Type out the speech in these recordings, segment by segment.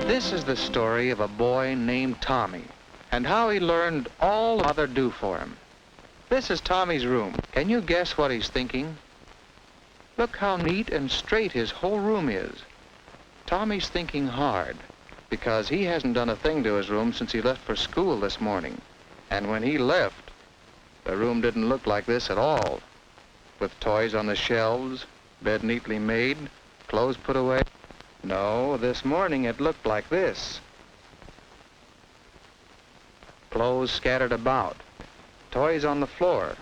This is the story of a boy named Tommy and how he learned all Mother do for him. This is Tommy's room. Can you guess what he's thinking? Look how neat and straight his whole room is. Tommy's thinking hard because he hasn't done a thing to his room since he left for school this morning. And when he left, the room didn't look like this at all, with toys on the shelves, bed neatly made, clothes put away. No, this morning it looked like this. Clothes scattered about, toys on the floor.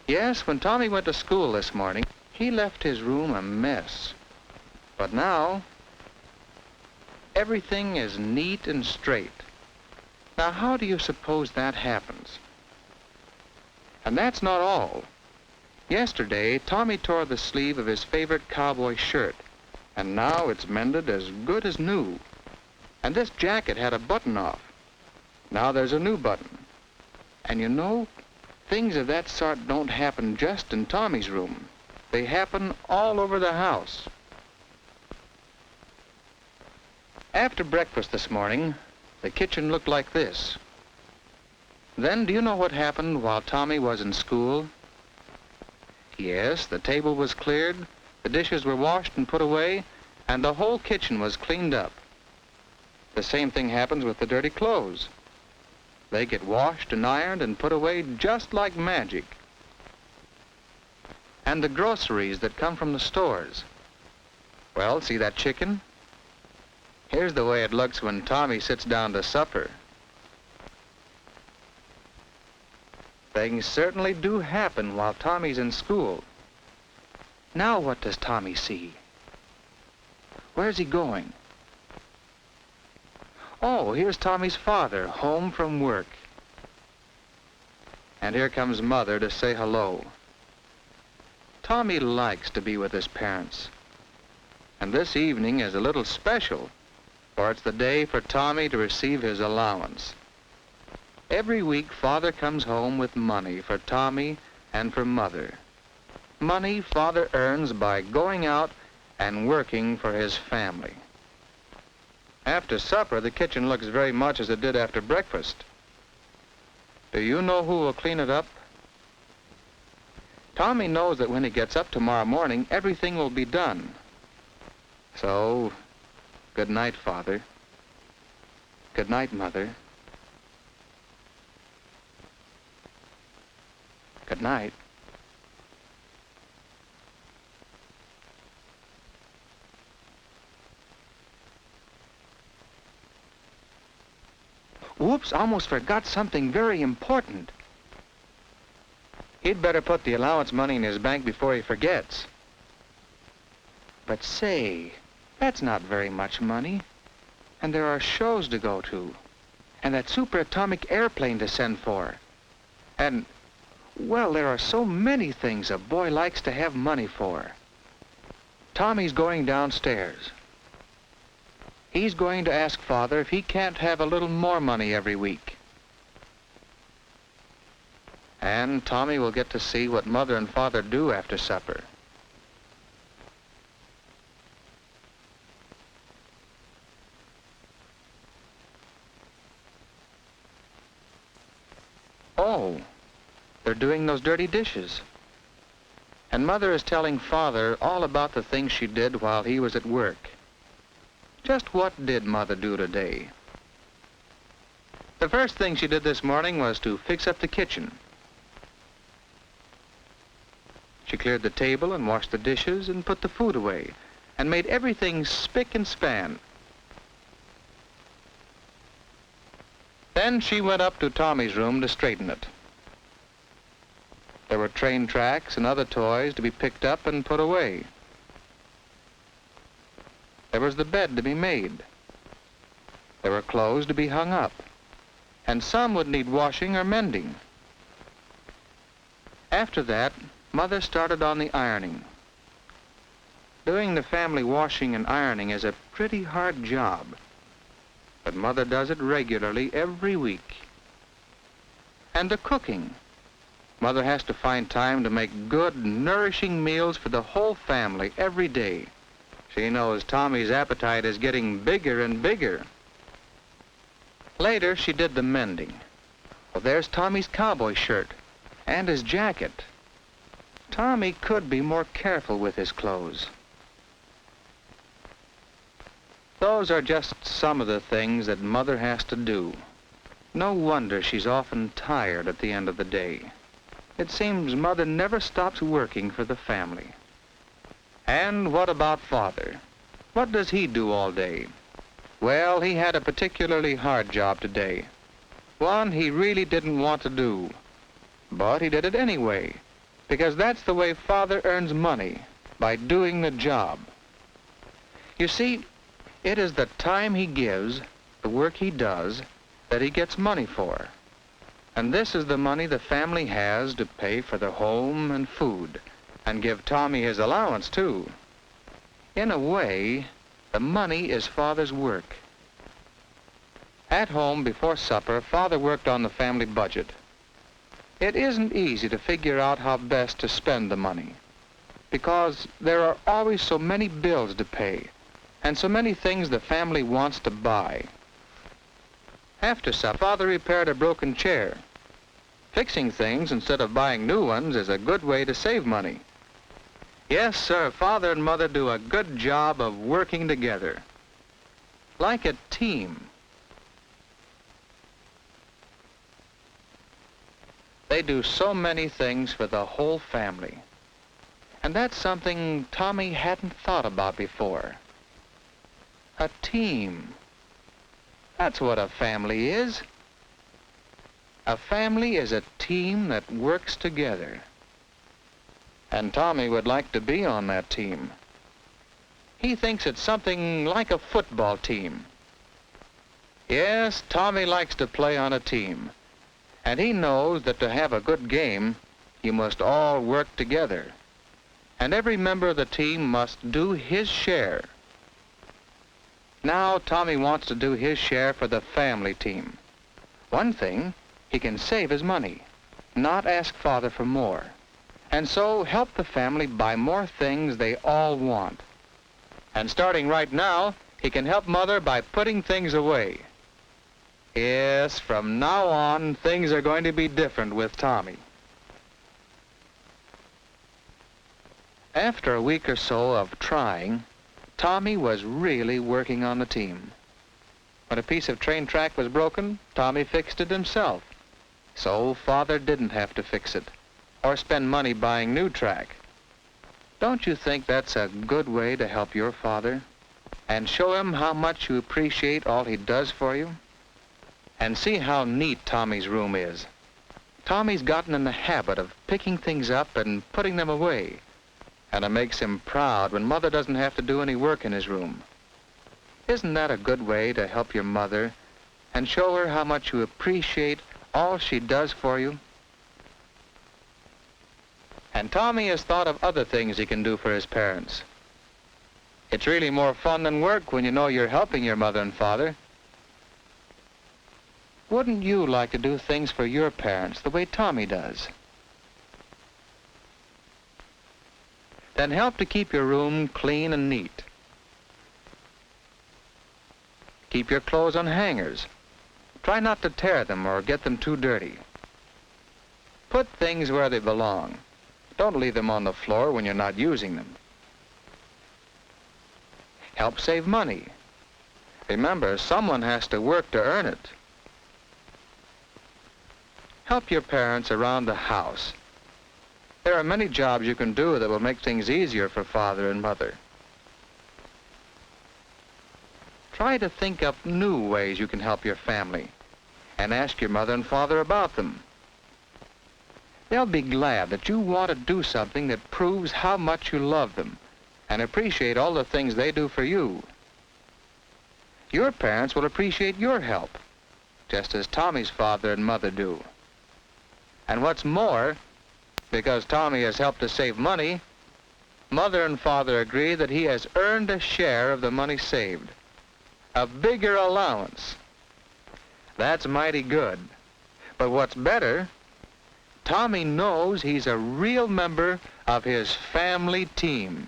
Yes, when Tommy went to school this morning, he left his room a mess. But now, everything is neat and straight. Now, how do you suppose that happens? And that's not all. Yesterday, Tommy tore the sleeve of his favorite cowboy shirt, and now it's mended as good as new. And this jacket had a button off. Now there's a new button. And you know, things of that sort don't happen just in Tommy's room. They happen all over the house. After breakfast this morning, the kitchen looked like this. Then, do you know what happened while Tommy was in school? Yes, the table was cleared, the dishes were washed and put away, and the whole kitchen was cleaned up. The same thing happens with the dirty clothes. They get washed and ironed and put away just like magic. And the groceries that come from the stores. Well, see that chicken? Here's the way it looks when Tommy sits down to supper. Things certainly do happen while Tommy's in school. Now what does Tommy see? Where's he going? Oh, here's Tommy's father, home from work. And here comes Mother to say hello. Tommy likes to be with his parents. And this evening is a little special, for it's the day for Tommy to receive his allowance. Every week, Father comes home with money for Tommy and for Mother. Money Father earns by going out and working for his family. After supper, the kitchen looks very much as it did after breakfast. Do you know who will clean it up? Tommy knows that when he gets up tomorrow morning, everything will be done. So, good night, Father. Good night, Mother. Good night. Whoops, almost forgot something very important. He'd better put the allowance money in his bank before he forgets. But say, that's not very much money. And there are shows to go to. And that superatomic airplane to send for. And, well, there are so many things a boy likes to have money for. Tommy's going downstairs. He's going to ask Father if he can't have a little more money every week. And Tommy will get to see what Mother and Father do after supper. Oh, they're doing those dirty dishes. And Mother is telling Father all about the things she did while he was at work. Just what did Mother do today? The first thing she did this morning was to fix up the kitchen. She cleared the table and washed the dishes and put the food away and made everything spick and span. Then she went up to Tommy's room to straighten it. There were train tracks and other toys to be picked up and put away. There was the bed to be made. There were clothes to be hung up, and some would need washing or mending. After that, Mother started on the ironing. Doing the family washing and ironing is a pretty hard job, but Mother does it regularly every week. And the cooking. Mother has to find time to make good, nourishing meals for the whole family every day. She knows Tommy's appetite is getting bigger and bigger. Later, she did the mending. Well, there's Tommy's cowboy shirt and his jacket. Tommy could be more careful with his clothes. Those are just some of the things that Mother has to do. No wonder she's often tired at the end of the day. It seems Mother never stops working for the family. And what about Father? What does he do all day? Well, he had a particularly hard job today. One he really didn't want to do. But he did it anyway, because that's the way Father earns money, by doing the job. You see, it is the time he gives, the work he does, that he gets money for. And this is the money the family has to pay for the home and food, and give Tommy his allowance, too. In a way, the money is Father's work. At home, before supper, Father worked on the family budget. It isn't easy to figure out how best to spend the money, because there are always so many bills to pay, and so many things the family wants to buy. After supper, Father repaired a broken chair. Fixing things instead of buying new ones is a good way to save money. Yes, sir, Father and Mother do a good job of working together, like a team. They do so many things for the whole family. And that's something Tommy hadn't thought about before. A team. That's what a family is. A family is a team that works together. And Tommy would like to be on that team. He thinks it's something like a football team. Yes, Tommy likes to play on a team. And he knows that to have a good game, you must all work together. And every member of the team must do his share. Now Tommy wants to do his share for the family team. One thing, he can save his money, not ask Father for more, and so help the family buy more things they all want. And starting right now, he can help Mother by putting things away. Yes, from now on, things are going to be different with Tommy. After a week or so of trying, Tommy was really working on the team. When a piece of train track was broken, Tommy fixed it himself. So Father didn't have to fix it, or spend money buying new track. Don't you think that's a good way to help your father, and show him how much you appreciate all he does for you? And see how neat Tommy's room is. Tommy's gotten in the habit of picking things up and putting them away, and it makes him proud when Mother doesn't have to do any work in his room. Isn't that a good way to help your mother and show her how much you appreciate all she does for you? And Tommy has thought of other things he can do for his parents. It's really more fun than work when you know you're helping your mother and father. Wouldn't you like to do things for your parents the way Tommy does? Then help to keep your room clean and neat. Keep your clothes on hangers. Try not to tear them or get them too dirty. Put things where they belong. Don't leave them on the floor when you're not using them. Help save money. Remember, someone has to work to earn it. Help your parents around the house. There are many jobs you can do that will make things easier for Father and Mother. Try to think up new ways you can help your family, and ask your mother and father about them. They'll be glad that you want to do something that proves how much you love them and appreciate all the things they do for you. Your parents will appreciate your help, just as Tommy's father and mother do. And what's more, because Tommy has helped to save money, Mother and Father agree that he has earned a share of the money saved, a bigger allowance. That's mighty good. But what's better, Tommy knows he's a real member of his family team.